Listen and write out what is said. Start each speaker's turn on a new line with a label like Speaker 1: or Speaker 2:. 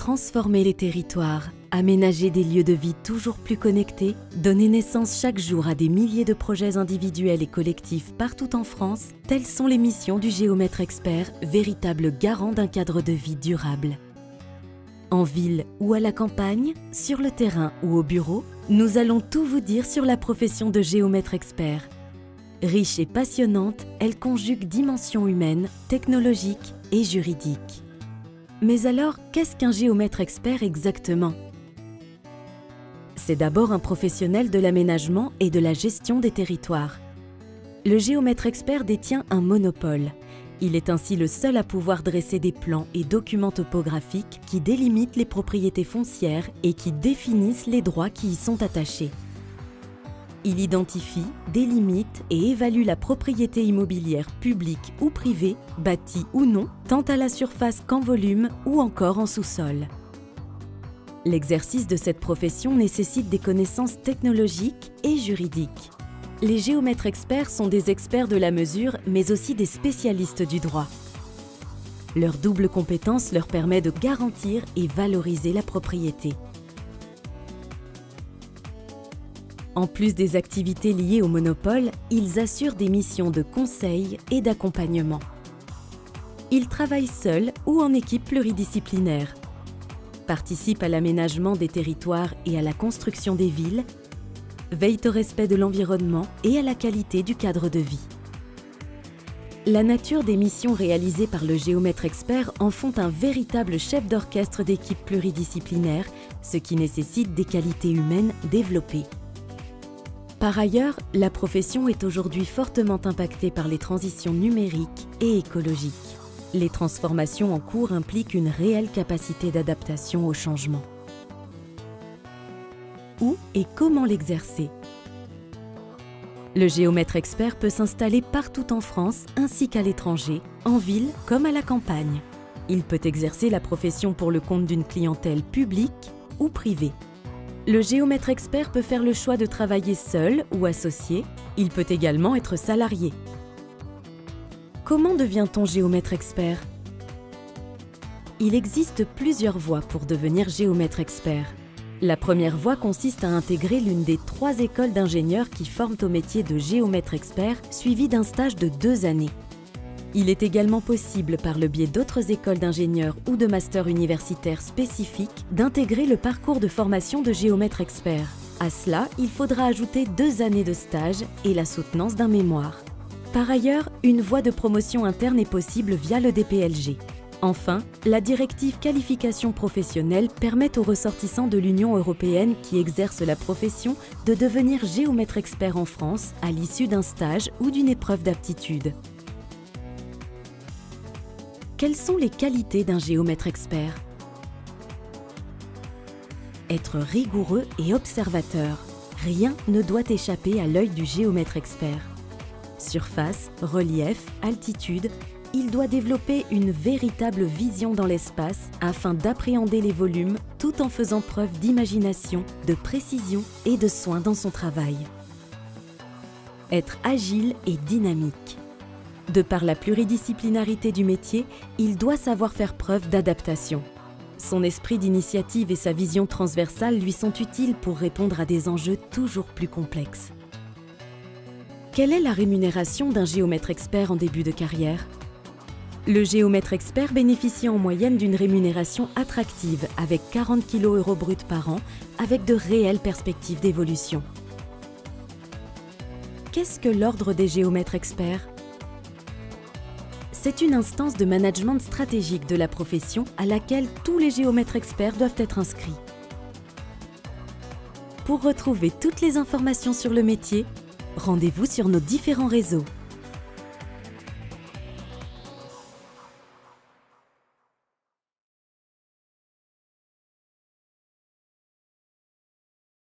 Speaker 1: Transformer les territoires, aménager des lieux de vie toujours plus connectés, donner naissance chaque jour à des milliers de projets individuels et collectifs partout en France, telles sont les missions du Géomètre Expert, véritable garant d'un cadre de vie durable. En ville ou à la campagne, sur le terrain ou au bureau, nous allons tout vous dire sur la profession de Géomètre Expert. Riche et passionnante, elle conjugue dimensions humaines, technologiques et juridiques. Mais alors, qu'est-ce qu'un géomètre expert exactement? C'est d'abord un professionnel de l'aménagement et de la gestion des territoires. Le géomètre expert détient un monopole. Il est ainsi le seul à pouvoir dresser des plans et documents topographiques qui délimitent les propriétés foncières et qui définissent les droits qui y sont attachés. Il identifie, délimite et évalue la propriété immobilière publique ou privée, bâtie ou non, tant à la surface qu'en volume ou encore en sous-sol. L'exercice de cette profession nécessite des connaissances technologiques et juridiques. Les géomètres experts sont des experts de la mesure, mais aussi des spécialistes du droit. Leur double compétence leur permet de garantir et valoriser la propriété. En plus des activités liées au monopole, ils assurent des missions de conseil et d'accompagnement. Ils travaillent seuls ou en équipe pluridisciplinaire, participent à l'aménagement des territoires et à la construction des villes, veillent au respect de l'environnement et à la qualité du cadre de vie. La nature des missions réalisées par le géomètre expert en font un véritable chef d'orchestre d'équipe pluridisciplinaire, ce qui nécessite des qualités humaines développées. Par ailleurs, la profession est aujourd'hui fortement impactée par les transitions numériques et écologiques. Les transformations en cours impliquent une réelle capacité d'adaptation au changement. Où et comment l'exercer? Le géomètre expert peut s'installer partout en France ainsi qu'à l'étranger, en ville comme à la campagne. Il peut exercer la profession pour le compte d'une clientèle publique ou privée. Le géomètre expert peut faire le choix de travailler seul ou associé. Il peut également être salarié. Comment devient-on géomètre expert? Il existe plusieurs voies pour devenir géomètre expert. La première voie consiste à intégrer l'une des 3 écoles d'ingénieurs qui forment au métier de géomètre expert, suivi d'un stage de 2 années. Il est également possible, par le biais d'autres écoles d'ingénieurs ou de masters universitaires spécifiques, d'intégrer le parcours de formation de géomètre expert. À cela, il faudra ajouter 2 années de stage et la soutenance d'un mémoire. Par ailleurs, une voie de promotion interne est possible via le DPLG. Enfin, la directive qualification professionnelle permet aux ressortissants de l'Union européenne qui exercent la profession de devenir géomètre expert en France à l'issue d'un stage ou d'une épreuve d'aptitude. Quelles sont les qualités d'un géomètre expert? Être rigoureux et observateur. Rien ne doit échapper à l'œil du géomètre expert. Surface, relief, altitude, il doit développer une véritable vision dans l'espace afin d'appréhender les volumes tout en faisant preuve d'imagination, de précision et de soin dans son travail. Être agile et dynamique. De par la pluridisciplinarité du métier, il doit savoir faire preuve d'adaptation. Son esprit d'initiative et sa vision transversale lui sont utiles pour répondre à des enjeux toujours plus complexes. Quelle est la rémunération d'un géomètre expert en début de carrière? Le géomètre expert bénéficie en moyenne d'une rémunération attractive avec 40 kg € bruts par an, avec de réelles perspectives d'évolution. Qu'est-ce que l'Ordre des géomètres experts? C'est une instance de management stratégique de la profession à laquelle tous les géomètres experts doivent être inscrits. Pour retrouver toutes les informations sur le métier, rendez-vous sur nos différents réseaux.